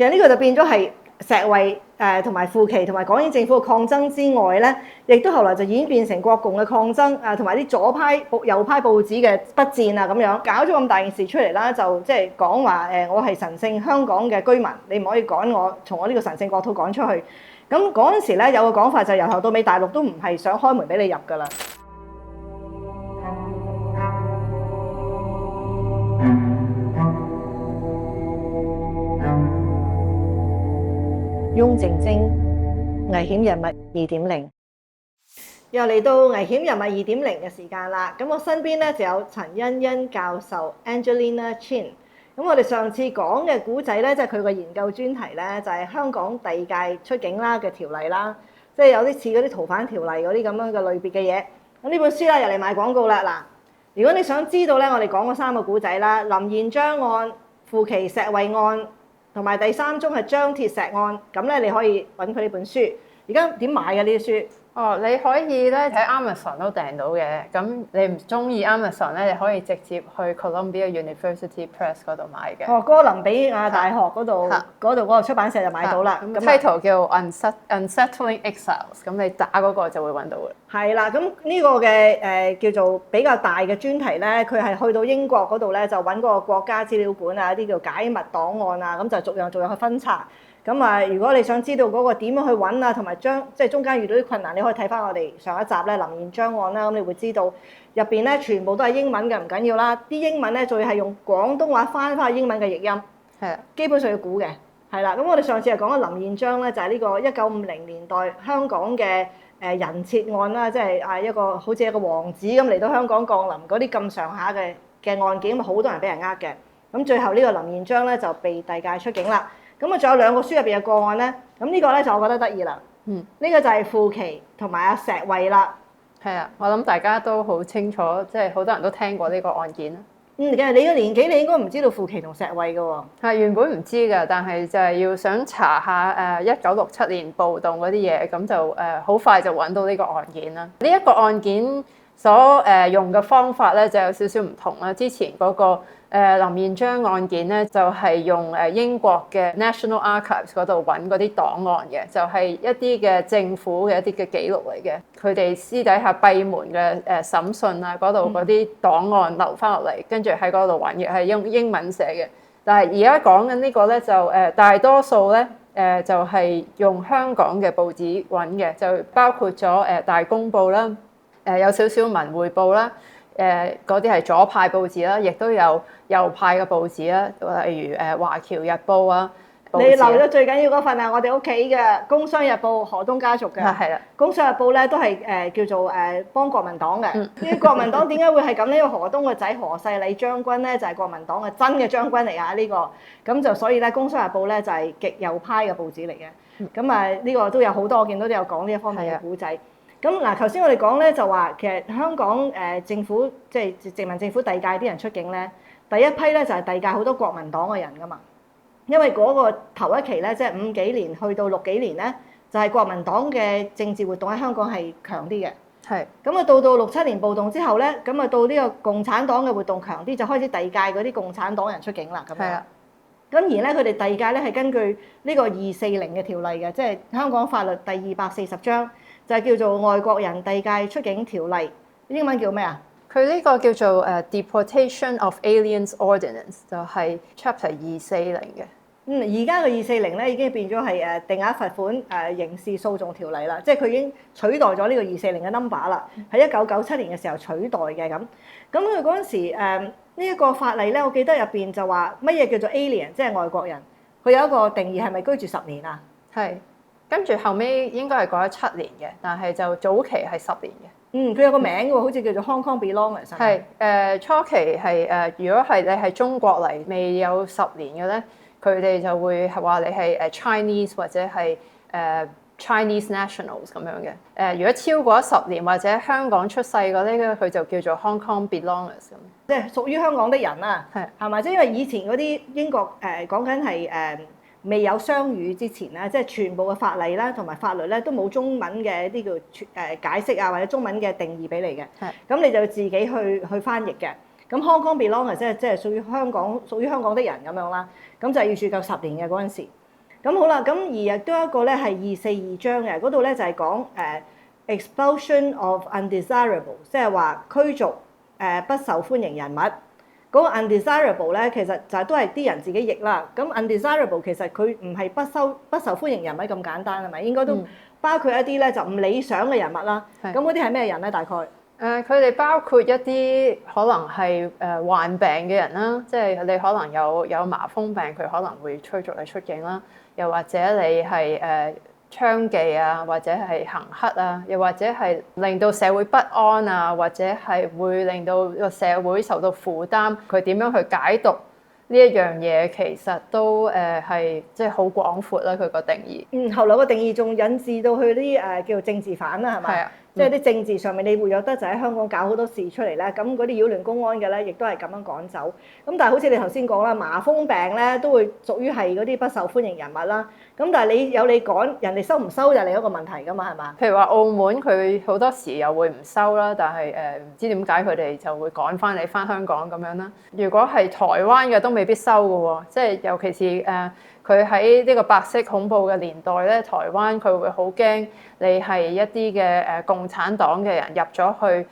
其實呢個就變咗係石衛同埋傅奇同埋港英政府嘅抗爭之外咧，亦都後來就演變成國共嘅抗爭同埋啲左派右派報紙嘅筆戰啊咁樣，搞咗咁大件事出嚟啦，就即係講話我係神聖香港嘅居民，你唔可以趕我從我呢個神聖國土趕出去。咁嗰陣時咧有個講法就由頭到尾大陸都唔係想開門俾你入㗎啦。翁靜晶危險人物2.0，又嚟到危險人物2.0嘅時間啦。咁我身邊咧就有陳欣欣教授 Angelina Chin。咁我哋上次講嘅古仔咧，即係佢個研究專題咧，就係香港第二屆出境啦嘅條例啦，即係有啲似嗰啲逃犯條例嗰啲咁樣嘅類別嘅嘢。咁呢本書咧又嚟賣廣告啦。嗱，如果你想知道咧，我哋講嗰3個古仔啦，林燕章案、傅奇石衛案，同埋第3宗係張鐵石案，咁咧你可以揾佢呢本書。而家點買嘅呢啲書？哦，你可以咧喺 Amazon 都訂到嘅。咁你唔中意 Amazon 咧，你可以直接去 Columbia University Press 嗰度買嘅。哦，哥倫比亞大學嗰度嗰個出版社就買到啦。咁 title 叫 Unsettling Exiles， 咁你打嗰個就會揾到嘅。係啦，咁呢個嘅叫做比較大嘅專題咧，佢係去到英國嗰度咧，就揾嗰個國家資料館啊，一啲叫解密檔案啊，咁就逐樣去分拆。咁啊，如果你想知道嗰個點樣去揾啊，同埋即係中間遇到啲困難，你可以睇翻我哋上一集咧林燕章案啦，咁你會知道入邊咧全部都係英文嘅，唔緊要啦。啲英文咧仲要係用廣東話翻去英文嘅譯音，係基本上要估嘅，係啦。咁我哋上次係講咗林燕章咧，就係呢個1950年代香港嘅人設案啦，即係一個好似一個王子咁嚟到香港降臨嗰啲咁上下嘅案件，咁好多人俾人呃嘅。咁最後呢個林燕章咧就被遞解出境啦。咁啊，仲有2個書入邊嘅個案咧，咁呢個咧就我覺得得意啦。呢個就係傅奇同埋阿石衛啦。係啊，我諗大家都好清楚，即係好多人都聽過呢個案件啦。其實你嘅年紀，你應該唔知道傅奇同石衛嘅喎。係原本唔知㗎，但係就係要想查下1967年暴動嗰啲嘢，咁就好快就揾到呢個案件啦。呢一個案件所用嘅方法咧就有少少唔同啦。之前嗰個林燕章案件咧就係用英國嘅 National Archives 嗰度揾嗰啲檔案嘅，就係一啲嘅政府嘅一啲嘅記錄嚟嘅。佢哋私底下閉門嘅審訊啊，嗰度嗰啲檔案留翻落嚟，跟住喺嗰度揾嘅，係用英文寫嘅。但係而家講緊呢個咧就大多數咧就係用香港嘅報紙揾嘅，就包括咗大公報啦，有少少文匯報啦。嗰啲係左派報紙啦，亦都有右派嘅報紙啦，例如華僑日報啊。你留咗最緊要嗰份啊，我哋屋企嘅《工商日報》何東家族嘅。係啦，《工商日報》咧都係叫做幫國民黨嘅。啲國民黨點解會係咁呢？因為何東個仔何世禮將軍咧就係國民黨嘅真嘅將軍嚟啊！呢個咁就所以咧，《工商日報》咧就係極右派嘅報紙嚟嘅。咁啊，呢個都有好多，我見到都有講呢一方面嘅古仔。咁嗱，頭先我哋講咧就話，其實香港政府即係殖民政府遞解啲人出境咧，第一批咧就係遞解好多國民黨嘅人噶嘛，因為嗰個頭一期咧，即係50幾年去到60幾年咧，就係國民黨嘅政治活動喺香港係強啲嘅。係。咁啊，到67年暴動之後咧，咁啊到呢個共產黨嘅活動強啲，就開始遞解嗰啲共產黨人出境啦。咁樣。係啊。咁而咧，佢哋遞解咧係根據呢個240嘅條例嘅，即係香港法律第240章。就係叫做外國人遞解出境條例，英文叫咩啊？佢呢個叫做Deportation of Aliens Ordinance， 就係 Chapter 240嘅。而家嘅240咧已經變咗係定額罰款刑事訴訟條例啦，即係佢已經取代咗呢個240嘅 number 啦，喺1997年嘅時候取代嘅咁。咁佢嗰陣時呢一個法例咧，我記得入邊就話乜嘢叫做 alien， 即係外國人，佢有一個定義係咪居住10年啊？係。跟住後尾應該係過咗7年嘅，但係就早期係10年嘅。佢有個名嘅喎，好似叫做 Hong Kong Belongers。係初期係如果係你係中國嚟未有10年嘅咧，佢哋就會係話你係Chinese 或者係Chinese nationals 咁樣嘅。如果超過10年或者香港出世嗰啲，佢就叫做 Hong Kong Belongers 咁。即係屬於香港的人啊，係咪？即係因為以前嗰啲英國講緊係未有雙語之前咧，即係全部嘅法例啦同埋法律咧都冇中文嘅一啲叫解釋啊，或者中文嘅定義俾你嘅。咁你就自己去翻譯嘅。咁 Hong Kong Belongers 即係屬於香港的人咁樣啦。咁就要住夠10年嘅嗰陣時。咁好啦，咁而亦都有一個咧係242章嘅，嗰度咧就係講expulsion of undesirable， 即係話驅逐不受歡迎人物。嗰個 undesirable 咧，其實就係都係啲人自己譯啦。咁 undesirable 其實佢唔係不受歡迎人物咁簡單係咪？應該都包括一啲咧就唔理想嘅人物啦。咁嗰啲係咩人咧？大概佢哋包括一啲可能係患病嘅人啦，即係你可能有麻風病，佢可能會驅逐你出境啦。又或者你係娼妓啊，或者係行乞啊，又或者係令到社會不安啊，或者係會令到個社會受到負擔，佢點樣去解讀呢一樣嘢，其實都係即係好廣闊啦，佢個定義。後來個定義仲引致到去啲叫做政治犯啦，係咪？係啊。即係啲政治上面，你活躍得就喺香港搞好多事出嚟咧，咁嗰啲擾亂公安嘅咧，亦都係咁樣趕走。咁但係好似你頭先講啦，麻風病咧都會屬於係嗰啲不受歡迎人物啦。咁但係你趕人哋收唔收就係另一個問題㗎嘛，係嘛？譬如話澳門佢好多時又會唔收啦，但係唔知點解佢哋就會趕翻你翻香港咁樣啦。如果係台灣嘅都未必收㗎喎，即係尤其是佢喺呢個白色恐怖嘅年代咧，台灣佢會好驚你係一啲嘅共產黨嘅人入咗去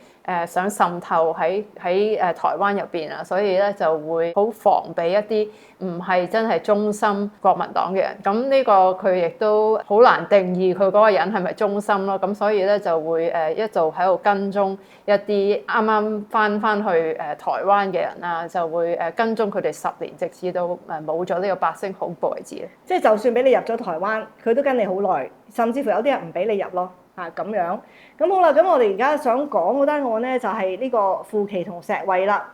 想滲透喺台灣入邊啊，所以咧就會好防備一啲唔係真係忠心國民黨嘅人。咁呢個佢亦都好難定義佢嗰個人係咪忠心咯。咁所以咧就會一路喺度跟蹤一啲啱啱翻去台灣嘅人啊，就會跟蹤佢哋10年，直至到冇咗呢個白色恐怖為止。即係就算俾你入咗台灣，佢都跟你好耐，甚至乎有啲人唔俾你入咯。咁樣，咁好啦，咁我哋而家想講嗰單案咧，就係呢個富奇同石慧啦。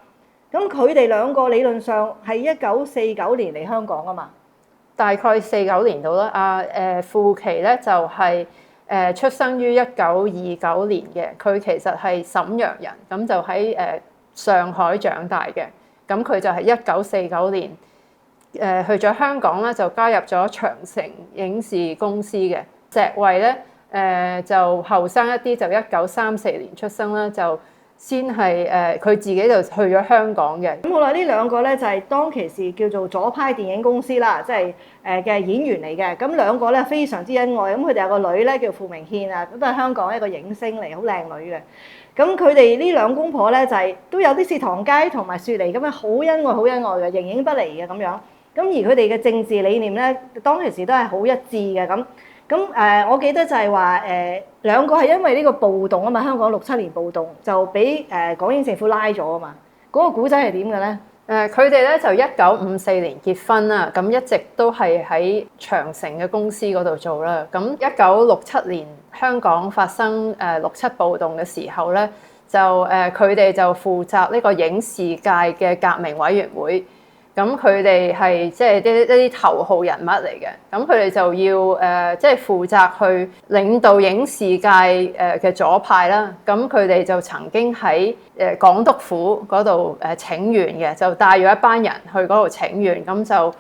咁佢哋兩個理論上係1949年嚟香港啊嘛，大概49年到啦。富奇咧就係出生於1929年嘅，佢其實係瀋陽人，咁就喺上海長大嘅。咁佢就係1949年去咗香港咧，就加入咗長城影視公司嘅。石慧咧就後生一啲，就1934年出生啦，就先係佢自己就去咗香港嘅。咁好啦，呢兩個咧就係當其時叫做左派電影公司啦，即係嘅演員嚟嘅。咁兩個咧非常之恩愛，咁佢哋有個女咧叫傅明憲啊，都係香港一個影星嚟，好靚女嘅。咁佢哋呢兩公婆咧就係都有啲似唐佳同埋雪梨咁樣，好恩愛好恩愛嘅，形影不離嘅咁樣。咁而佢哋嘅政治理念咧，當其時都係好一致嘅咁。我記得就係話兩個係因為呢個暴動啊嘛，香港67年暴動就俾港英政府拉咗啊嘛。嗰個古仔係點嘅咧？佢哋咧就1954年結婚啦，咁一直都係喺長城嘅公司嗰度做啦。咁1967年香港發生67暴動嘅時候咧，就佢哋就負責呢個影視界嘅革命委員會。咁佢哋係即係一啲頭號人物嚟嘅，咁佢哋就要即係負責去領導影視界嘅左派啦。咁佢哋就曾經喺港督府嗰度請願嘅，就帶咗一班人去嗰度請願，咁就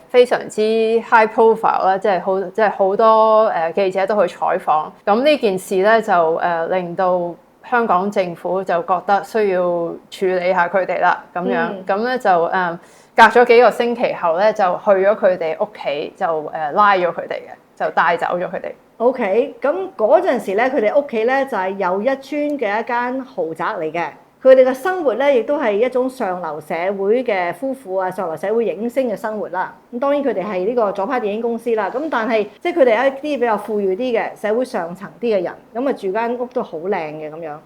非常之 high profile 啦，即係好多記者都去採訪。咁呢件事咧就令到香港政府就覺得需要處理下佢哋啦，咁樣咁咧就隔咗幾個星期後咧，就去咗佢哋屋企，就拉咗佢哋嘅，就帶走咗佢哋。OK，咁嗰陣時咧，佢哋屋企咧就係又一村嘅一間豪宅嚟嘅。佢哋嘅生活咧，亦都係一種上流社會嘅夫婦啊，上流社會影星嘅生活啦。咁當然佢哋係呢個左派電影公司啦。咁但係即係佢哋有一啲比較富裕啲嘅社會上層啲嘅人，咁啊住間屋都好靚嘅咁樣。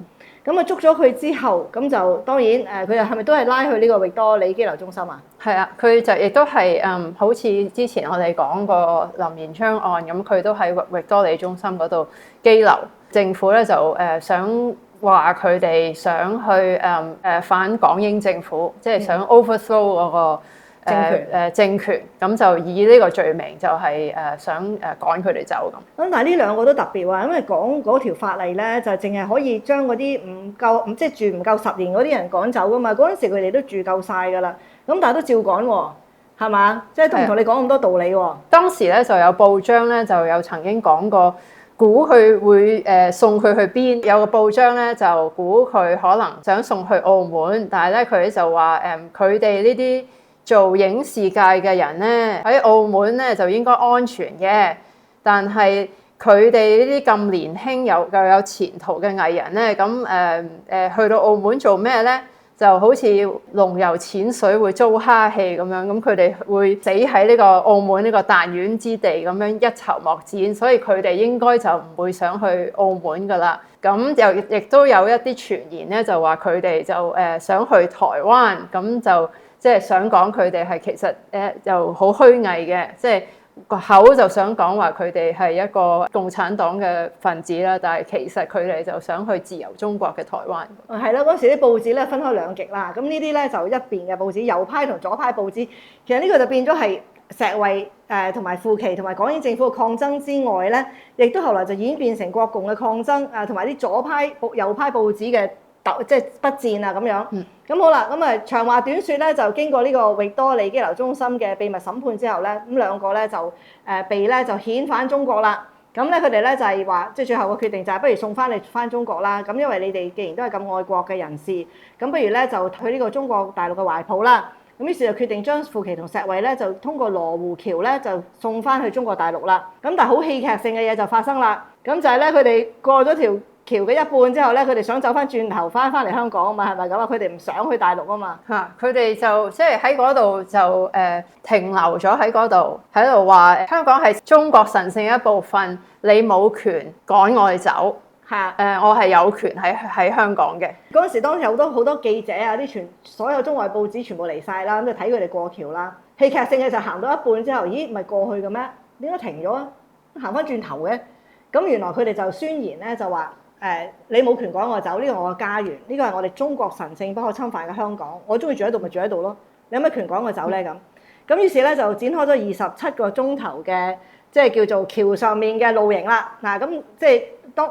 咁啊捉咗佢之後，咁就當然佢哋係咪都係拉去呢個域多利羈留中心啊？係啊，佢就亦都係好似之前我哋講過林延昌案咁，佢都喺域多利中心嗰度羈留。政府咧就想話佢哋想去反港英政府，即係想 overthrow 嗰個政權，咁就以呢個罪名就係想趕佢哋走咁。咁但係呢兩個都特別喎，因為講嗰條法例咧就淨係可以將嗰啲唔夠即係住唔夠10年嗰啲人趕走噶嘛。嗰陣時佢哋都住夠晒㗎啦，咁但係都照趕喎，係嘛？即係都唔同你講咁多道理喎。當時咧就有報章咧就有曾經講過，估佢會送佢去邊？有個報章咧就估佢可能想送去澳門，但係咧佢就話佢哋呢啲做影視界嘅人咧喺澳門咧就應該安全嘅，但係佢哋呢啲咁年輕又有前途嘅藝人咧，咁去到澳門做咩咧？就好似龍遊淺水會遭蝦氣咁樣，咁佢哋會死喺呢個澳門呢個彈丸之地咁樣一籌莫展，所以佢哋應該就唔會想去澳門噶啦。咁又亦都有一啲傳言咧，就話佢哋就想去台灣，咁就即係想講佢哋係其實就好虛偽嘅，即係個口就想講話佢哋係一個共產黨嘅分子啦，但係其實佢哋就想去自由中國嘅台灣。係啦，嗰時啲報紙咧分開兩極啦，咁呢啲咧就一邊嘅報紙，右派同左派報紙，其實呢個就變咗係石衛同埋傅琪同埋港英政府嘅抗爭之外咧，亦都後來就演變成國共嘅抗爭啊，同埋啲左派右派報紙嘅即係筆戰啊咁樣。咁好啦，咁長話短説咧，就經過呢個域多利羈留中心嘅秘密審判之後咧，咁兩個咧就被咧就遣返中國啦。咁咧佢哋咧就係話，即係最後個決定就係不如送翻你翻中國啦。咁因為你哋既然都係咁愛國嘅人士，咁不如咧就去呢個中國大陸嘅懷抱啦。咁於是就決定將傅琪同石衛咧就通過羅湖橋咧就送翻去中國大陸啦。咁但係好戲劇性嘅嘢就發生啦。咁就係咧佢哋過咗條橋嘅一半之後咧，佢哋想走翻轉頭翻嚟香港啊嘛，係咪咁啊？佢哋唔想去大陸啊嘛。佢哋就即係喺嗰度就停留咗喺嗰度，喺度話香港係中國神聖嘅一部分，你冇權趕我哋走。我係有權喺香港嘅。嗰陣時當時好多記者啊，所有中外報紙全部嚟晒啦，咁就睇佢哋過橋啦。戲劇性嘅就行到一半之後，咦，唔係過去嘅咩？點解停咗啊？行翻轉頭嘅。咁原來佢哋就宣言咧，就話你冇權趕我走，呢個我嘅家園，呢個係我哋中國神聖不可侵犯嘅香港，我中意住喺度咪住喺度咯。你有咩權趕我走咧？咁於是咧就展開咗27個鐘頭嘅即係叫做橋上面嘅露營啦。嗱，咁即係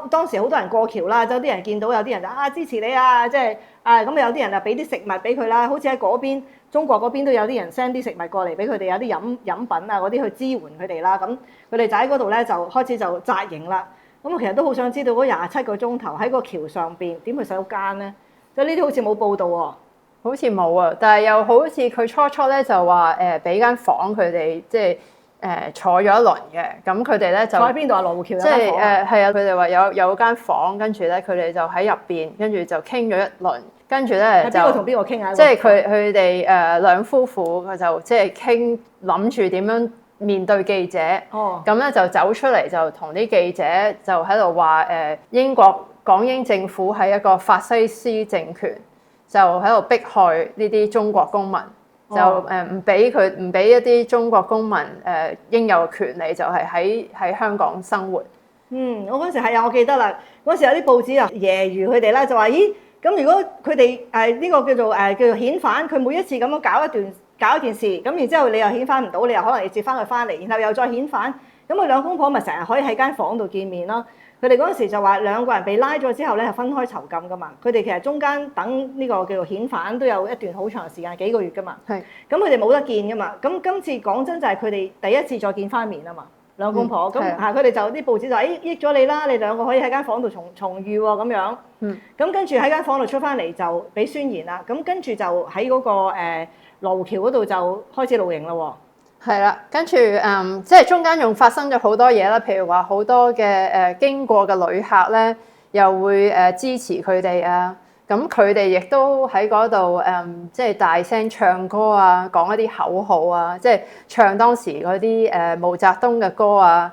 當時好多人過橋啦，有啲人見到有啲人就支持你啊，即係咁有啲人就俾啲食物俾佢啦，好似喺嗰邊中國嗰邊都有啲人 send 啲食物過嚟俾佢哋，有啲飲品啊嗰啲去支援佢哋啦。咁佢哋就喺嗰度咧就開始就紮營啦。咁我其實都好想知道嗰27個鐘頭喺個橋上邊點去洗手間咧？即係呢啲好似冇報道喎。好似冇啊，但係又好似佢初咧就話俾間房佢哋即係坐咗一輪嘅，咁佢哋咧就坐喺邊度啊？羅湖橋有間房。即係係啊，佢哋話有間房，跟住咧佢哋就喺入邊，跟住就傾咗一輪，跟住咧就邊個同邊個傾啊？即係佢哋兩夫婦，佢就即係傾諗住點樣面對記者。咁咧就走出嚟就同啲記者就喺度話英國港英政府係一個法西斯政權，就喺度迫害呢啲中國公民。就唔俾一啲中國公民應有嘅權利，就係喺香港生活。我嗰時係啊，我記得啦。嗰時有啲報紙啊，揶揄佢哋啦，就話：咦，咁如果佢哋呢個叫做遣返，佢每一次咁樣搞一件事，咁然之後你又遣返唔到，你又可能要接翻佢翻嚟，然後又再遣返，咁佢兩公婆咪成日可以喺間房度見面咯。佢哋嗰陣時就話兩個人被拉咗之後咧係分開囚禁噶嘛，佢哋其實中間等呢個叫做遣返都有一段好長時間，幾個月噶嘛。咁佢哋冇得見噶嘛。咁今次講真就係佢哋第一次再見翻面啊嘛，兩公婆。咁佢哋就啲報紙就益咗你啦，你兩個可以喺間房度重遇喎咁樣。咁跟住喺間房度出翻嚟就俾宣言啦。咁跟住就喺嗰個羅湖橋嗰度就開始露營啦喎。係啦，跟住即係中間仲發生咗好多嘢啦，譬如話好多嘅經過嘅旅客咧，又會支持佢哋啊，咁佢哋亦都喺嗰度即係大聲唱歌啊，講一啲口號啊，即係唱當時嗰啲毛澤東嘅歌啊。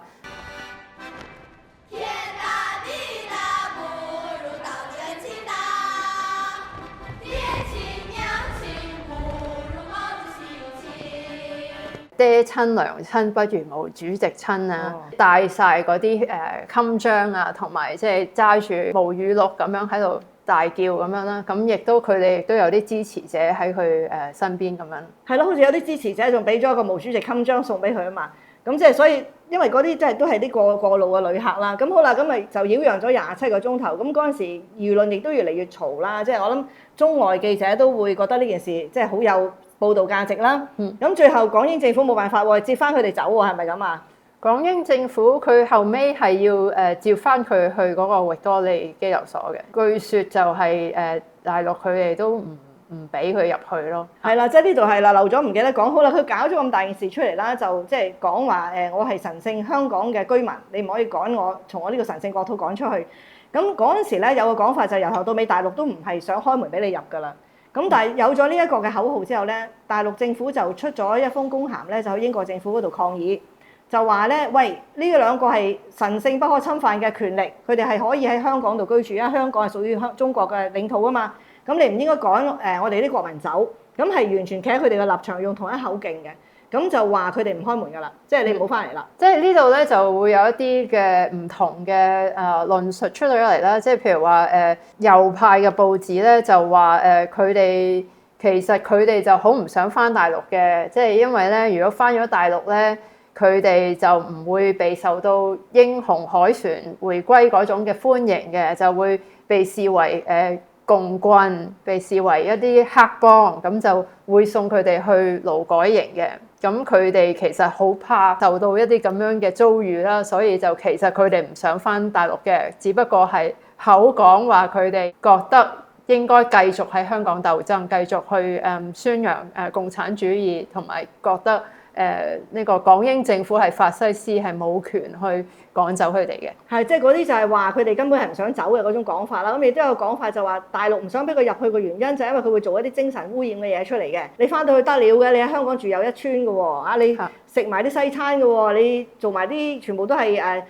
爹親娘親不如毛主席親啊！帶晒嗰啲襟章啊，同埋即係揸住毛語錄咁樣喺度大叫咁樣啦。咁亦都佢哋亦都有啲支持者喺佢身邊咁樣。係咯，好似有啲支持者仲俾咗一個毛主席襟章送俾佢啊嘛。咁即係所以，因為嗰啲即係都係啲過路嘅旅客啦。咁好啦，咁咪就擾攘咗27個鐘頭。咁嗰陣時輿論亦都越嚟越嘈啦。即係我諗中外記者都會覺得呢件事即係好有報導價值啦。咁最後港英政府冇辦法喎，接翻佢哋走喎，係咪咁啊？港英政府佢後尾係要接翻佢去嗰個域多利羈留所嘅。據說就係大陸佢哋都唔唔俾佢入去咯。係啦，即係呢度係啦，漏咗唔記得講。好啦，佢搞咗咁大件事出嚟啦，就即係講話我係神聖香港嘅居民，你唔可以趕我從我呢個神聖國土趕出去。咁嗰陣時咧有個講法就由頭到尾大陸都唔係想開門俾你入㗎啦。咁但係有咗呢一個嘅口號之後咧，大陸政府就出咗一封公函咧，就去英國政府嗰度抗議，就話咧，喂，呢兩個係神聖不可侵犯嘅權力，佢哋係可以喺香港度居住，因為香港係屬於中國嘅領土啊嘛。咁你唔應該趕我哋啲國民走，咁係完全企喺佢哋嘅立場，用同一口徑嘅。咁就話佢哋唔開門㗎啦，即係你唔好翻嚟啦。即係呢度咧就會有一啲嘅唔同嘅論述出咗嚟啦。即係譬如話右派嘅報紙咧就話佢哋其實佢哋就好唔想翻大陸嘅，即係因為咧如果翻咗大陸咧，佢哋就唔會被受到英雄凱旋回歸嗰種嘅歡迎嘅，就會被視為共軍，被視為一啲黑幫，咁就會送佢哋去勞改營嘅。咁佢哋其實好怕受到一啲咁樣嘅遭遇啦，所以就其實佢哋唔想返大陸嘅，只不過係口講話佢哋覺得應該繼續喺香港鬥爭，繼續去宣揚共產主義，同埋覺得呢個港英政府係法西斯，係冇權去趕走佢哋嘅。係，即係嗰啲就係話佢哋根本係唔想走嘅嗰種講法啦。咁亦都有講法就話大陸唔想俾佢入去嘅原因就係因為佢會做一啲精神污染嘅嘢出嚟嘅。你翻到去得了嘅，你喺香港住又一村嘅喎，啊你食埋啲西餐嘅喎，你做埋啲全部都係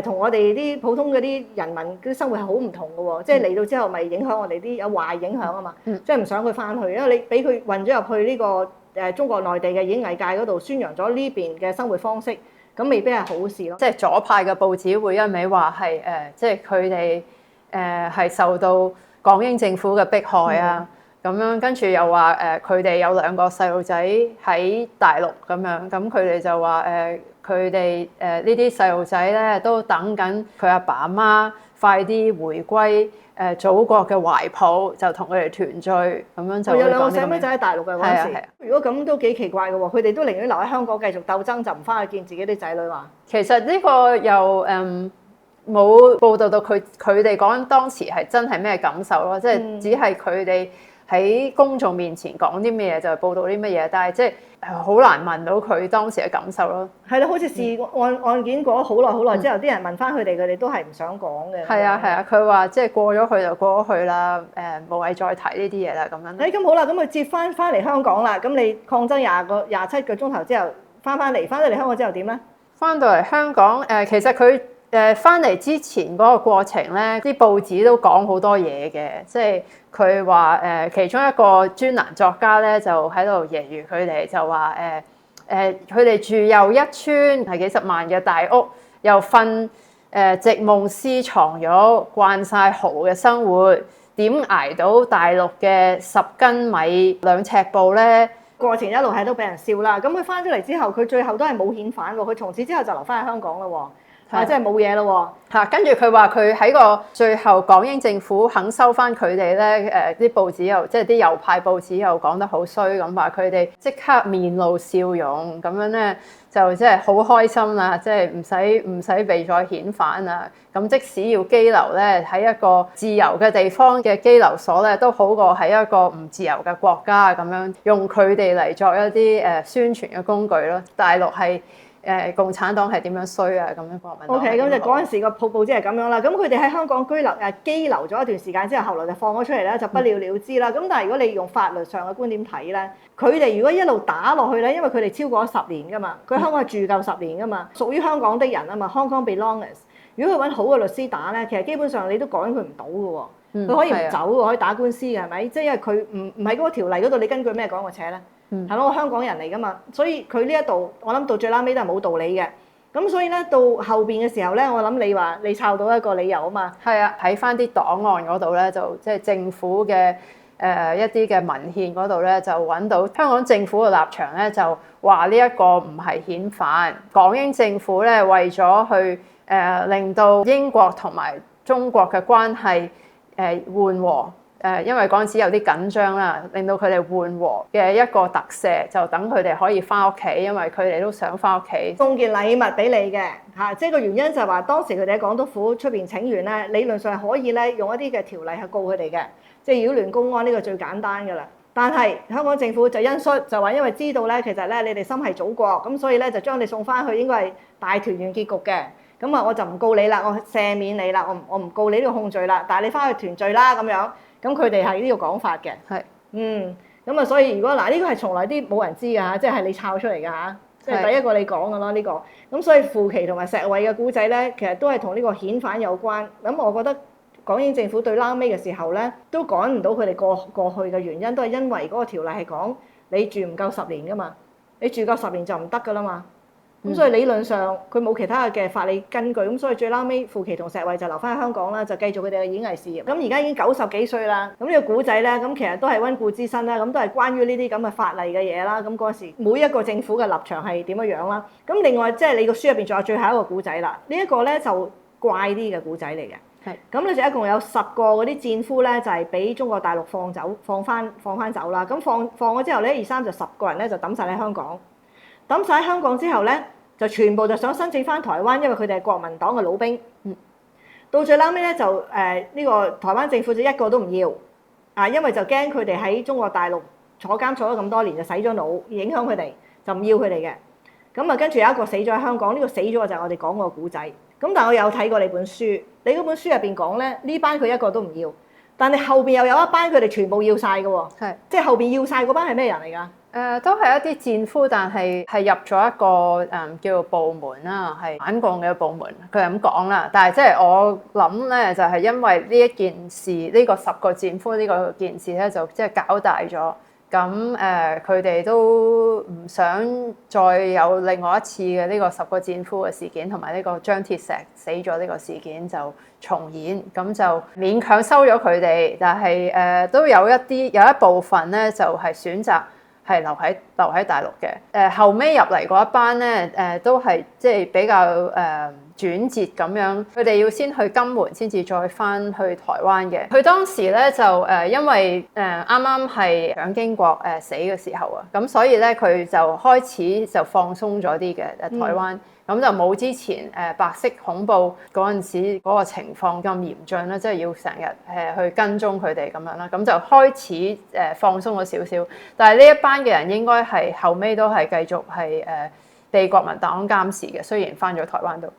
同我哋啲普通嗰啲人民啲生活係好唔同嘅喎。即係嚟到之後咪影響我哋啲有壞影響啊嘛。即係唔想佢翻去，因為你俾佢運咗入去呢個中國內地嘅演藝界嗰度宣揚咗呢邊嘅生活方式，咁未必係好事咯。即係左派嘅報紙會一味話係即係佢哋係受到港英政府嘅迫害啊，咁樣跟住又話佢哋有2個細路仔喺大陸咁樣，咁佢哋就話佢哋呢啲細路仔咧都等緊佢阿爸阿媽快啲回歸祖國嘅懷抱，就同佢哋團聚咁樣就。有2個細妹仔喺大陸嘅嗰陣時，如果咁都幾奇怪嘅喎，佢哋都寧願留喺香港繼續鬥爭，就唔翻去見自己啲仔女話。其實呢個又冇報道到佢哋講當時係真係咩感受咯，即係只係佢哋喺公眾面前講啲咩嘢就係報道啲乜嘢，但係即係好難問到佢當時嘅感受咯。係咯，好似案件過咗好耐之後，啲人問翻佢哋都係唔想講嘅。係啊，佢話即係過咗去就過咗去啦，無謂再提呢啲嘢啦咁樣。咁好啦，咁佢接翻嚟香港啦，咁你抗爭27個鐘頭之後翻到嚟香港之後點咧？翻到嚟香港其實佢翻嚟之前嗰個過程咧，啲報紙都講好多嘢嘅，即係佢話其中一個專欄作家咧就喺度揶揄佢哋，就話佢哋住又一村係幾十萬嘅大屋，又瞓席夢思床褥，慣晒豪嘅生活，點捱到大陸嘅10斤米2尺布咧？過程一路係都俾人笑啦。咁佢翻咗嚟之後，佢最後都係冇遣返喎，佢從此之後就留翻喺香港啦喎。即係冇嘢咯喎！跟住佢話佢喺個最後港英政府肯收翻佢哋咧，啲報紙又即係啲右派報紙又講得好衰咁，話佢哋即刻面露笑容咁樣咧，就即係好開心啦！即係唔使被再遣返啊！咁即使要羈留咧，喺一個自由嘅地方嘅羈留所咧，都好過喺一個唔自由嘅國家咁樣用佢哋嚟作一啲宣傳嘅工具咯。大陸係。共產黨係點樣衰啊？咁樣國民黨。OK，咁就嗰陣時個報紙係咁樣啦。咁佢哋喺香港羈留咗一段時間之後，後來就放咗出嚟咧，就不了了之啦。咁但係如果你用法律上嘅觀點睇咧，佢哋如果一路打落去咧，因為佢哋超過咗10年噶嘛，佢香港係住夠10年噶嘛，屬於香港的人啊嘛 ，Hong Kong belongers。如果佢揾好嘅律師打咧，其實基本上你都趕佢唔到嘅喎，佢可以唔走嘅，可以打官司嘅，係咪？即係因為佢唔喺嗰個條例嗰度，你根據咩講個扯咧？係咯，我香港人嚟噶嘛，所以佢呢一度我諗到最拉尾都係冇道理嘅。咁所以咧到後邊嘅時候咧，我諗你話你抄到一個理由啊嘛。係啊，喺翻啲檔案嗰度咧，就即係政府嘅一啲嘅文獻嗰度咧，就揾到香港政府嘅立場咧，就話呢一個唔係遣返。港英政府咧為咗去令到英國同埋中國嘅關係緩和。因為嗰陣時有啲緊張啦，令到佢哋緩和嘅一個特赦，就等佢哋可以翻屋企，因為佢哋都想翻屋企。送件禮物俾你嘅嚇，即係個原因就係話當時佢哋喺港督府出邊請願咧，理論上係可以咧用一啲嘅條例去告佢哋嘅，即係擾亂公安呢個最簡單㗎啦。但係香港政府就因率就話，因為知道咧，其實咧你哋心係祖國，咁所以咧就將你送翻去應該係大團圓結局嘅。咁啊，我就唔告你啦，我赦免你啦，我唔告你呢個控罪啦，但係你翻去團聚啦咁樣。咁佢哋係呢個講法嘅。係。咁啊，所以如果嗱呢個係從來啲冇人知㗎嚇，即係你抄出嚟㗎嚇，即係第一個你講㗎咯呢個。咁所以傅琪同埋石偉嘅故仔咧，其實都係同呢個遣返有關。咁我覺得港英政府對撈尾嘅時候咧，都趕唔到佢哋過去嘅原因，都係因為嗰個條例係講你住唔夠10年㗎嘛，你住夠10年就唔得㗎啦嘛。咁所以理論上佢冇其他嘅法理根據，咁所以最撈尾傅琪同石偉就留翻喺香港啦，就繼續佢哋嘅演藝事業。咁而家已經90幾歲啦，咁呢個古仔咧，咁其實都係溫故知新啦，咁都係關於呢啲咁嘅法例嘅嘢啦。咁嗰時每一個政府嘅立場係點樣樣啦。咁另外即係你個書入邊仲有最後一個古仔啦，呢一個咧就怪啲嘅古仔嚟嘅。係。咁咧就一共有10個嗰啲戰俘咧，就係俾中國大陸放翻走啦。咁放咗之後咧，1、2、3就10個人咧就抌晒喺香港。抌晒喺香港之後咧，就全部就想申請翻台灣，因為佢哋係國民黨嘅老兵。到最撈尾咧就呢個台灣政府就一個都唔要，因為就驚佢哋喺中國大陸坐監坐咗咁多年就洗咗腦，影響佢哋，就唔要佢哋嘅。咁啊跟住有一個死咗喺香港，呢個死咗就係我哋講個古仔。咁但係我有睇過你本書，你嗰本書入邊講咧，呢班佢一個都唔要，但係後邊又有一班佢哋全部要晒嘅喎。係。即係後邊要晒嗰班係咩人嚟㗎？都係一啲戰俘，但係入咗一個叫做部門啦，係反共嘅部門。佢係咁講啦，但係即係我諗咧，就係因為呢一件事，呢個10個戰俘呢個件事咧，就即係搞大咗。咁佢哋都唔想再有另外一次嘅呢個10個戰俘嘅事件，同埋呢個張鐵石死咗呢個事件就重演，咁就勉強收咗佢哋。但係都有一部分咧，就係選擇係留喺大陸嘅。後尾入嚟嗰一班咧，都係即係比較轉折咁樣，佢哋要先去金門，先至再翻去台灣嘅。佢當時咧就因為啱啱係蔣經國死嘅時候啊，咁所以咧佢就開始就放鬆咗啲嘅台灣。咁就冇之前白色恐怖嗰陣時嗰個情況咁嚴峻啦，即係要成日去跟蹤佢哋咁樣啦，咁就開始放鬆咗少少。但係呢一班嘅人應該係後尾都係繼續係被國民黨監視嘅，雖然翻咗台灣度。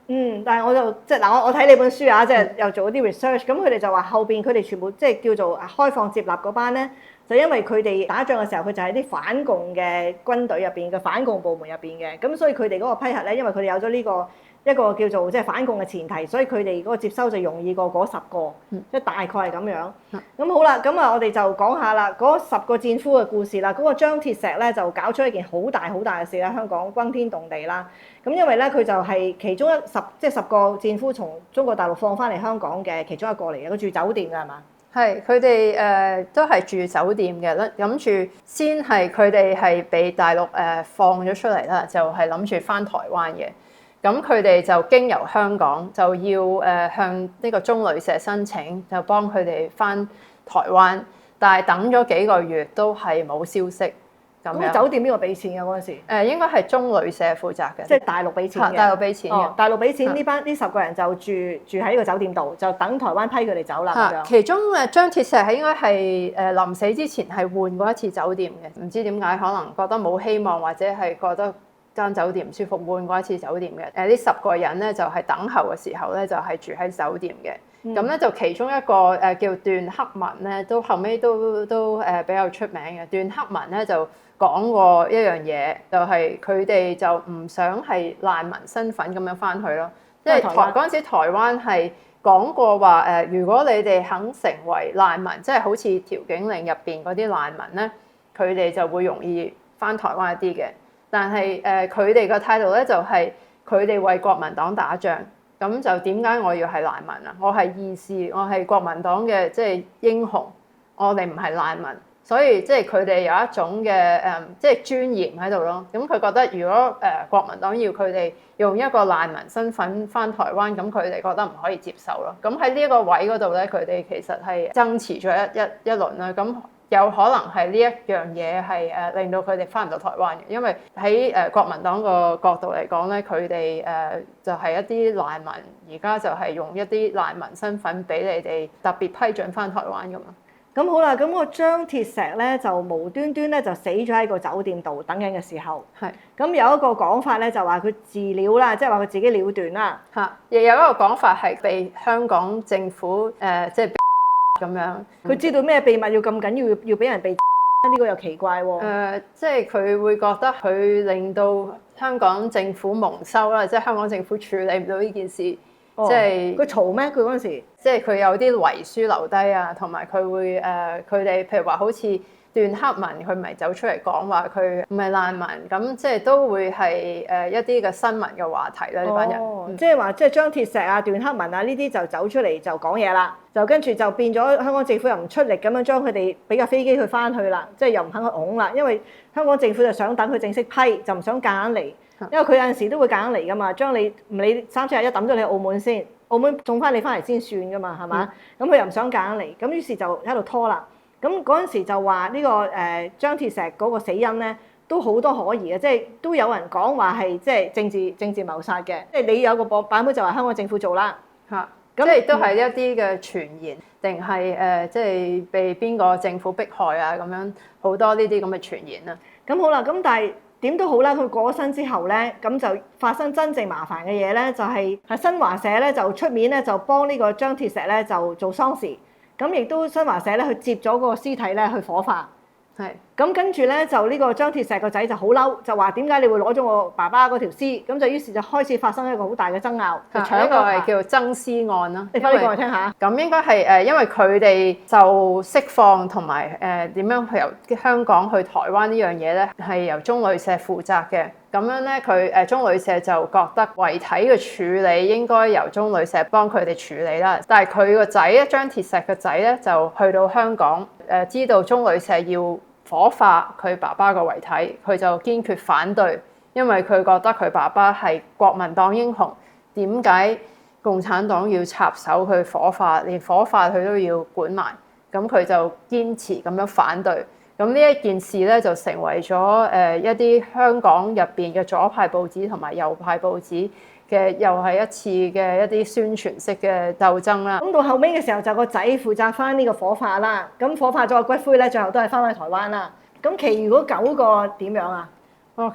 但係我就即係嗱，我睇你本書啊，即係又做啲 research，咁佢哋就話後邊佢哋全部即係叫做開放接納嗰班咧。就因為佢哋打仗嘅時候，佢就喺啲反共嘅軍隊入邊嘅反共部門入邊嘅，咁所以佢哋嗰個批核咧，因為佢哋有咗呢個一個叫做即係反共嘅前提，所以佢哋嗰個接收就容易過嗰10個，即係大概係咁樣。咁好啦，咁啊我哋就講下啦，嗰10個戰俘嘅故事啦。嗰個張鐵石咧就搞出一件好大嘅事啦，香港轟天動地啦。咁因為咧佢就係其中10個戰俘從中國大陸放翻嚟香港嘅其中一個嚟嘅，佢住酒店㗎係嘛？係，佢哋都係住酒店嘅，諗住先係佢哋係被大陸放咗出嚟啦，就係諗住翻台灣嘅。咁佢哋就經由香港就要向呢個中旅社申請，就幫佢哋翻台灣，但係等咗幾個月都係冇消息。咁酒店邊個俾錢㗎嗰陣時？應該係中旅社負責嘅，即係大陸俾錢嘅。大陸俾錢嘅，大陸俾錢，呢10個人就住喺呢個酒店度，就等台灣批佢哋走啦。咁樣。其中張鐵石係應該係臨死之前係換過一次酒店嘅，唔知點解可能覺得冇希望，或者係覺得間酒店唔舒服，換過一次酒店嘅。呢10個人咧就係等候嘅時候咧就係住喺酒店嘅。咁咧就其中一個叫段克文咧，都後尾都比較出名嘅。段克文咧就講過一樣嘢，就係佢哋就唔想係難民身份咁樣翻去咯。因為嗰陣時台灣係講過話如果你哋肯成為難民，即係好似調景嶺入邊嗰啲難民咧，佢哋就會容易翻台灣一啲嘅。但係佢哋嘅態度咧就係佢哋為國民黨打仗。咁就點解我要係難民啊？我係義士，我係國民黨嘅即係英雄，我哋唔係難民，所以即係佢哋有一種嘅即係尊嚴喺度咯。咁佢覺得如果國民黨要佢哋用一個難民身份翻台灣，咁佢哋覺得唔可以接受咯。咁喺呢一個位嗰度咧，佢哋其實係爭持咗一輪啦。咁有可能係呢一樣嘢係令到佢哋翻唔到台灣嘅，因為喺國民黨個角度嚟講咧，佢哋就係一啲難民，而家就係用一啲難民身份俾你哋特別批准翻台灣噶嘛。咁好啦，咁個張鐵石咧就無端端咧就死咗喺個酒店度等緊嘅時候。係。咁有一個講法咧就話佢自了啦，即係話佢自己了斷啦。嚇，亦有一個講法係被香港政府即係咁樣。佢知道咩秘密要咁緊要俾人被呢個又奇怪喎。即係佢會覺得佢令到香港政府蒙羞啦，即係香港政府處理唔到呢件事。即係佢嘈咩？佢嗰陣時，即係佢有啲遺書留低啊，同埋佢會佢哋譬如話好似段克文，佢唔係走出嚟講話佢唔係難民，咁即係都會係一啲嘅新聞嘅話題啦。呢班人，即係話即係張鐵石啊、段克文啊呢啲就走出嚟就講嘢啦，就跟住就變咗香港政府又唔出力咁樣將佢哋俾架飛機佢翻去啦，即係又唔肯去拱啦，因為香港政府就想等佢正式批，就唔想夾硬嚟。因為佢有陣時都會夾硬嚟噶嘛，將你唔理371抌咗你去澳門先，澳門送翻你翻嚟先算噶嘛，係嘛？咁佢又唔想夾硬嚟，咁於是就喺度拖啦。咁嗰陣時就話呢個張鐵石嗰個死因咧都好多可疑嘅，即係都有人講話係即係政治謀殺嘅，即係你有個版本就話香港政府做啦嚇，咁即係都係一啲嘅傳言，定係即係被邊個政府迫害啊咁樣，好多呢啲咁嘅傳言啊。咁好啦，咁但係點都好啦，佢過咗身之後咧，咁就發生真正麻煩嘅嘢咧，就係新華社咧就出面咧就幫呢個張鐵石咧就做喪事，咁亦都新華社咧去接咗個屍體咧去火化。係，咁跟住咧就呢個張鐵石個仔就好嬲，就話點解你會攞咗我爸爸嗰條屍？咁就於是就開始發生一個好大嘅爭拗，就搶一個係叫爭屍案啦。你翻嚟講嚟聽下。咁應該係因為佢哋就釋放同埋點樣去由香港去台灣呢樣嘢咧，係由中旅社負責嘅。咁樣咧，佢中旅社就覺得遺體嘅處理應該由中旅社幫佢哋處理啦。但係佢個仔咧，張鐵石嘅仔咧就去到香港，知道中旅社要火化佢爸爸個遺體，佢就堅決反對，因為佢覺得佢爸爸係國民黨英雄，點解共產黨要插手去火化，連火化佢都要管埋，咁佢就堅持咁樣反對。咁呢一件事咧就成為咗一啲香港入邊嘅左派報紙同埋右派報紙嘅又係一次嘅一啲宣傳式嘅鬥爭啦。咁到後尾嘅時候就個仔負責翻呢個火化啦。咁火化咗個骨灰咧，最後都係翻去台灣啦。咁其餘嗰9個點樣啊？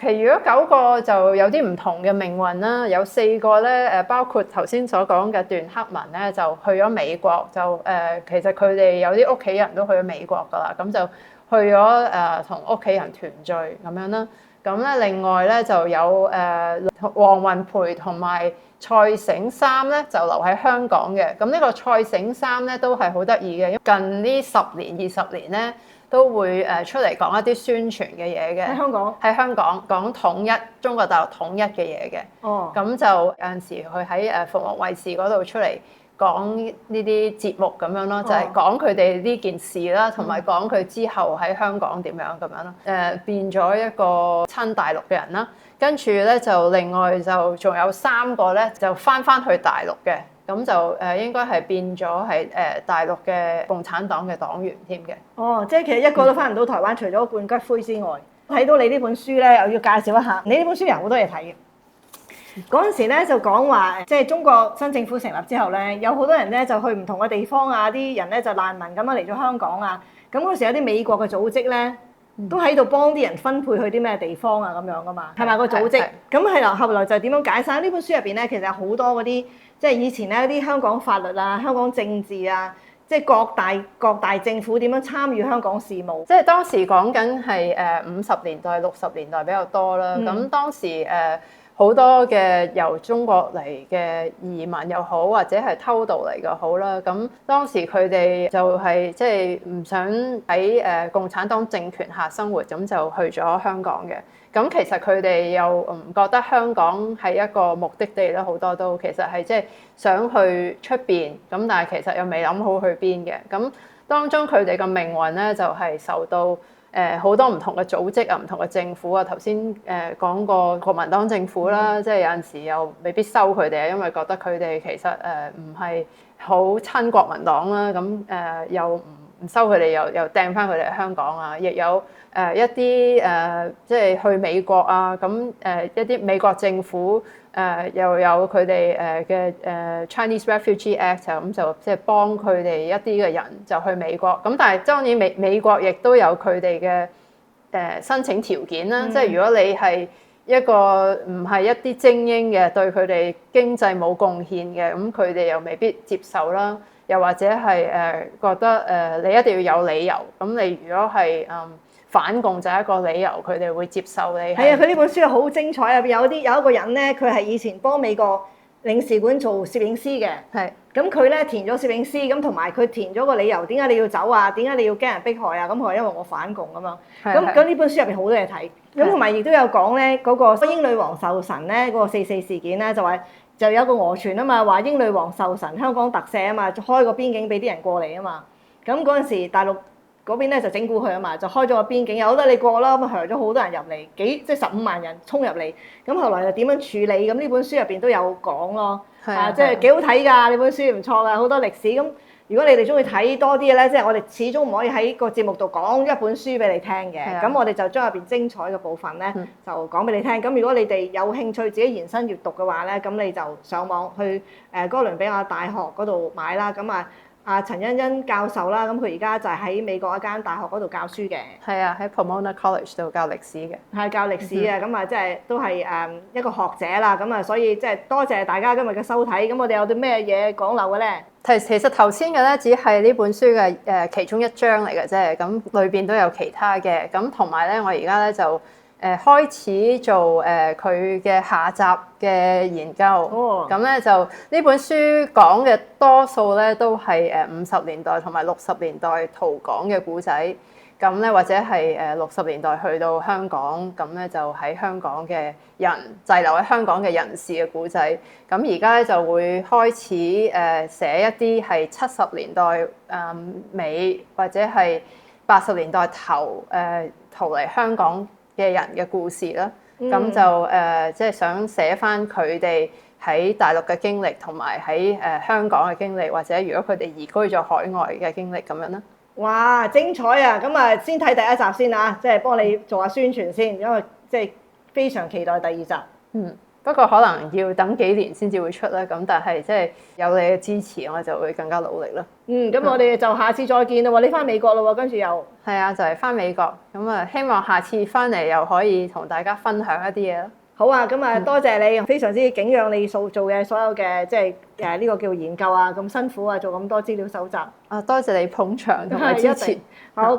其餘嗰9個就有啲唔同嘅命運啦。有4個咧包括頭先所講嘅段克文咧，就去咗美國，就其實佢哋有啲屋企人都去咗美國噶啦，咁就去咗同屋企人團聚咁樣啦。咁咧另外咧就有黃雲培同埋蔡醒三咧就留喺香港嘅。咁呢個蔡醒三咧都係好得意嘅，近呢10年20年咧都會出嚟講一啲宣傳嘅嘢嘅。喺香港講統一中國大陸統一嘅嘢嘅。哦。咁就有陣時佢喺鳳凰衛視嗰度出嚟講呢啲節目咁樣咯，就係講佢哋呢件事啦，同埋講佢之後喺香港點樣咁樣咯。變咗一個親大陸嘅人啦，跟住咧就另外就仲有3個咧就翻去大陸嘅，咁就應該係變咗係大陸嘅共產黨嘅黨員添嘅。哦，即係其實一個都翻唔到台灣，除咗灌骨灰之外。睇到你呢本書咧，又要介紹一下，你呢本書有好多嘢睇嘅。嗰陣時咧就講話，即係中國新政府成立之後咧，有好多人咧就去唔同嘅地方啊，啲人咧就難民咁樣嚟咗香港啊。咁嗰時有啲美國嘅組織咧，都喺度幫啲人分配去啲咩地方啊咁樣噶嘛，係咪個組織？咁係啦，後來就點樣解散？呢本書入邊咧，其實有好多嗰啲，即係以前咧啲香港法律啊、香港政治啊，即係各大政府點樣參與香港事務。即係當時講緊係50年代、60年代比較多啦。咁當時好多嘅由中國嚟嘅移民又好，或者係偷渡嚟嘅好啦。咁當時佢哋就係即係唔想喺共產黨政權下生活，咁就去咗香港嘅。咁其實佢哋又唔覺得香港係一個目的地啦，好多都其實係即係想去出邊，咁但係其實又未諗好去邊嘅。咁當中佢哋嘅命運咧就係受到好多唔同嘅組織啊、唔同嘅政府啊，頭先講過國民黨政府啦，即係有陣時又未必收佢哋啊，因為覺得佢哋其實唔係好親國民黨啦，咁又唔收佢哋，又掟翻佢哋香港啊，亦有一啲即係去美國啊，咁一啲美國政府又有佢哋嘅Chinese Refugee Act 啊，咁就即係幫佢哋一啲嘅人就去美國，咁但係當然美國亦都有佢哋嘅申請條件啦，即係如果你係一個唔係一啲精英嘅，對佢哋經濟冇貢獻嘅，咁佢哋又未必接受啦。又或者係覺得你一定要有理由，咁你如果係反共就係一個理由，佢哋會接受你。係啊，佢呢本書係好精彩，入邊有一個人咧，佢係以前幫美國領事館做攝影師嘅。係。咁佢咧填咗攝影師，咁同埋佢填咗個理由，點解你要走啊？點解你要驚人迫害啊？咁佢話因為我反共咁樣。咁呢本書入邊好多嘢睇。咁同埋亦都有講咧嗰個英女王壽辰咧嗰個4.4事件咧，就有個訛傳啊嘛，話英女王壽辰香港特赦啊嘛，開個邊境俾啲人過嚟啊嘛。咁嗰陣時大陸嗰邊咧就整蠱佢啊嘛，就開咗個邊境，由得你過啦，咁啊咗好多人入嚟，即係15萬人衝入嚟。咁後來又點樣處理？咁呢本書入邊都有講咯。即係幾好睇㗎，呢本書唔錯㗎，好多歷史。咁如果你哋中意睇多啲嘅咧，即係我哋始終唔可以喺個節目度講一本書俾你聽嘅。咁我哋就將入邊精彩嘅部分咧，就講俾你聽。咁如果你哋有興趣自己延伸閱讀嘅話咧，咁你就上網去哥倫比亞大學嗰度買啦。咁阿陳欣欣教授啦，咁佢而家就係喺美國一間大學嗰度教書嘅。係啊，喺 Pomona College 度教歷史嘅。係教歷史嘅，咁即係都係一個學者啦。咁所以即係多謝大家今日嘅收睇。咁我哋有啲咩嘢講漏嘅咧？其實頭先嘅咧，只係呢本書嘅其中一章嚟嘅啫。咁裏邊都有其他嘅。咁同埋咧，我而家咧就開始做佢嘅下集嘅研究。咁咧就呢本書講嘅多數咧都係50年代同埋60年代逃港嘅故仔。咁咧或者係60年代去到香港，咁咧就喺香港嘅人滯留喺香港嘅人士嘅故仔。咁而家咧就會開始寫一啲係70年代尾或者係80年代頭逃嚟香港嘅人嘅故事啦。咁就即係想寫翻佢哋喺大陸嘅經歷，同埋喺香港嘅經歷，或者如果佢哋移居咗海外嘅經歷咁樣啦。哇，精彩啊！咁先睇第一集先啊，即係幫你做下宣傳先，因為即係非常期待第二集。不過可能要等幾年先至會出啦。咁但係即係有你嘅支持，我就會更加努力啦。咁我哋就下次再見啦喎！你翻美國啦喎，跟住又係啊，就係翻美國。咁希望下次翻嚟又可以同大家分享一啲嘢啦。好啊，多謝你，非常之敬仰你做嘅所有嘅即係呢個叫研究啊，咁辛苦啊，做咁多資料搜集。多謝你捧場同埋支持。好，如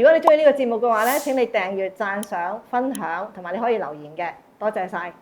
果你中意呢個節目嘅話咧，請你訂閱、讚賞、分享，同埋你可以留言嘅。多謝晒。